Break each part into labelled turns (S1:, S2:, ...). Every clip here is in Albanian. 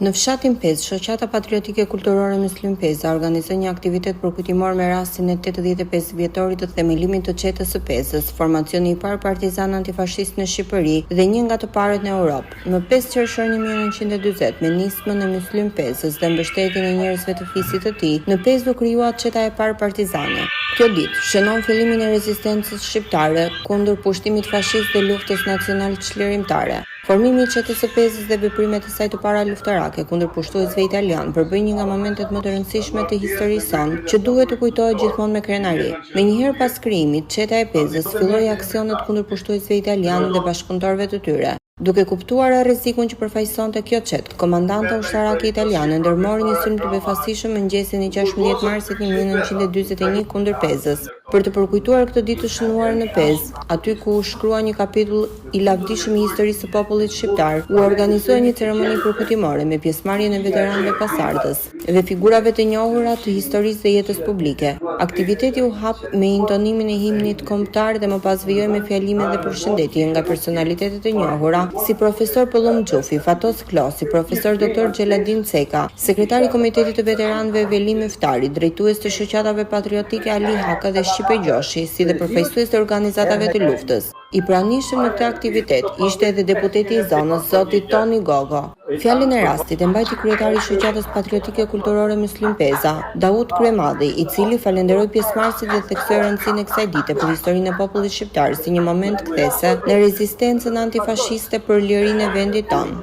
S1: Në fshatin 5, Shoqata Patriotike Kulturore Muslim Peza organizoi një aktivitet përkujtimor me rastin e 85 vjetorit të themelimit të Qetës së Pezës, formacioni i parë partizan antifashist në Shqipëri dhe një nga të parët në Europë. Në 5 qershor 1940, me nismën e Muslim Pezës dhe mbështetjen e njerëzve të fisit të tij, në Pezë u krijuat Qeta e parë partizane. Kjo ditë shënon fillimin e rezistencës shqiptare kundër pushtimit fashist dhe luftës nacional çlirimtare. Formimi i Qetës së Pezës dhe veprimet e saj të para luftarake kundër pushtuesve italian përbëj një nga momentet më të rëndësishme të historisë sonë, që duhet të kujtohet gjithmonë me krenari. Menjëherë pas krijimit, Qeta e Pezës filloi aksionet kundër pushtuesve italianë dhe bashkëpunëtorëve të tyre. Duke kuptuar rrezikun që përfaqësonte kjo qetë, komandanta ushtarake italiane ndërmori një sulm të befasishëm mëngjesin e 16 marsit 1941 kundër Pezës. Për të përkujtuar këtë ditë të shënuar në Pezë, aty ku u shkrua një kapitull i lavdishëm i historisë së popullit shqiptar, u organizoi një ceremoni përkujtimore me pjesëmarrjen e veteranëve pasardhës dhe figurave të njohura të historisë dhe jetës publike. Aktiviteti u hap me intonimin e himnit kombëtar dhe më pas vijoi me fjalime dhe përshëndetje nga personalitetet të njohura si profesor Pëllum Xhufi, Fatos Klosi, profesor Dr. Xheladin Ceka, sekretari i Komitetit të Veteranëve Veli Meftari, drejtues të shoqatave patriotike Ali Haka dhe Shqipe Gjoshi, si dhe përfaqësues të organizatave të luftës. I pranishëm në këtë aktivitet ishte edhe deputeti i zonës, zoti Toni Gogo. Fjalën e rastit e mbajti kryetari i Shoqatës Patriotike Kulturore Muslim Peza, Daud Kryemadhi, i cili falenderoi pjesëmarrësit dhe theksoi rëndësinë e kësaj dite për historinë e popullit shqiptar si një moment kthese në rezistencën antifashiste për lirinë e vendit tonë.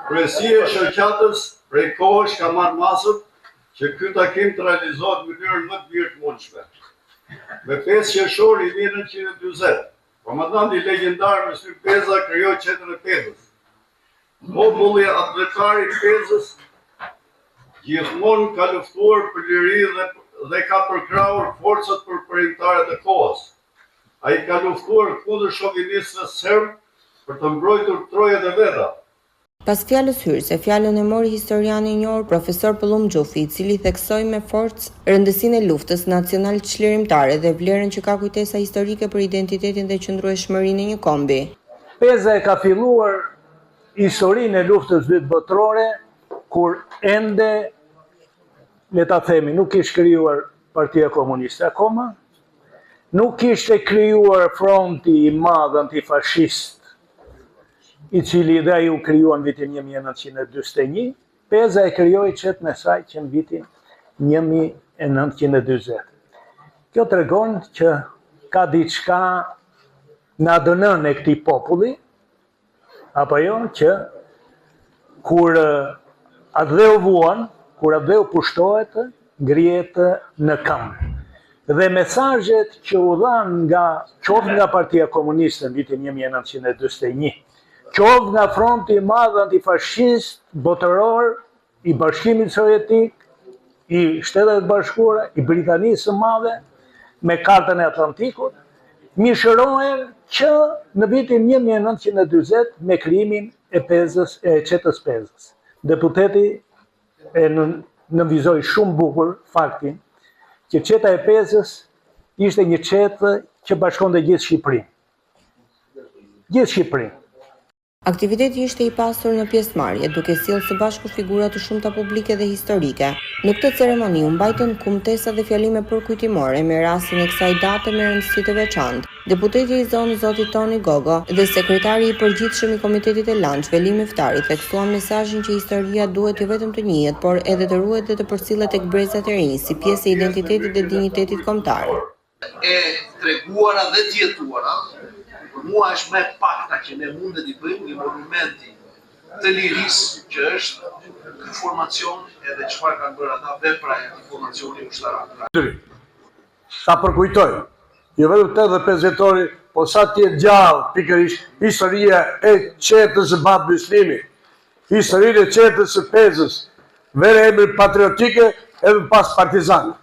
S2: Kryesia e shoqatës prej kohësh ka marrë masën që ky takim të realizohet në mënyrë më të mirë të mundshme. Me 5 qershor 1940, komandanti legjendar Muslim Peza krijoi Qetën e Pezës. Populli atletar i Pezës gjithmonë ka luftuar për liri dhe ka përkrahur forcat përparimtare të kohës. Ai ka luftuar kundër shovinistëve serb për të mbrojtur trojet e veta.
S1: Pas fjalës hyrëse, fjalën e mori historiani i njohur profesor Pëllum Xhufi, i cili theksoi me forcë rëndësinë e luftës nacional çlirimtare dhe vlerën që ka kujtesa historike për identitetin dhe qëndrueshmërinë e një kombi.
S3: Peza e ka filluar historinë e luftës dytë botërore, kur ende, le ta themi, nuk ishte krijuar Partia Komuniste akoma, nuk ishte krijuar fronti i madh antifashist, i cili dhe ai u krijua në vitin 1941, Peza e krijoi Qetën e saj që në vitin 1940. Kjo tregon që ka diçka në ADN-n e këtij populli, apo jo, që kur atë vuan, kur atë pushtohet, ngrihet në këmbë. Dhe mesazhet që u dhanë qoftë nga Partia Komuniste në vitin 1941, qoftë nga fronti i madh antifashist botëror i Bashkimit Sovjetik, i Shtetet Bashkuara, i Britanisë së Madhe, me kartën e Atlantikut, mishërohen që në vitin 1940 me krijimin e Pezës, e Qetës Pezës. Deputeti e nënvizoi shumë bukur faktin që Qeta e Pezës ishte një qetë që bashkonte gjithë Shqipërinë. Gjithë Shqipërinë.
S1: Aktiviteti ishte i pasur në pjesëmarrje, duke sjellë së bashku figura të shumta publike dhe historike. Në këtë ceremoni u mbajtën kumtesa dhe fjalime përkujtimore me rastin e kësaj date me rëndësi të veçantë. Deputeti i zonës zoti Toni Gogo dhe sekretari i përgjithshëm i Komitetit të Lanç Veli Meftari theksuan mesazhin që historia duhet jo vetëm të njihet, por edhe të ruhet dhe të përcillet tek brezat e rinj si pjesë e identitetit dhe dinjitetit kombëtar.
S4: E treguara dhe të jetuara, për mua është me pakta që ne mundet i bëjmë një monumenti të lirisë që është ky formacion edhe çfarë kanë bërë ata vepra e formacioni ushtarak.
S3: Sa përkujtoj, jo vetëm 85 vjetori, po sa tjetë gjallë pikërisht historia e Qetës së Bat Muslimi, historinë e Qetës së Pezës, vere emri patriotike edhe pas partizan.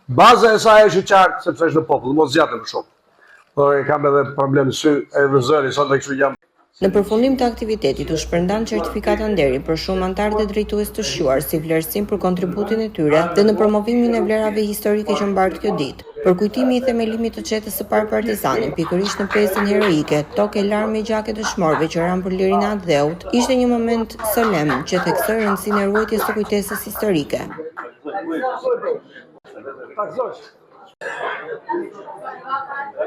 S3: Baza e saj është e qartë sepse është në popull, mos zgjatëm shumë. Por e kam edhe problem sy e vëzëri, sot e kështu jam.
S1: Në përfundim të aktivitetit u shpërndan certifikata nderi për shumë antarë dhe drejtues të shquar si vlerësim për kontributin e tyre dhe në promovimin e vlerave historike që mbart kjo ditë. Për kujtimi i themelimit të qetës së parë partizane, pikërisht në pjesën heroike, tokë e larë me gjake dëshmorëve që ranë për lirinë e dheut, ishte një moment solemn që theksoi rëndësinë e ruajtjes së kujtesës historike.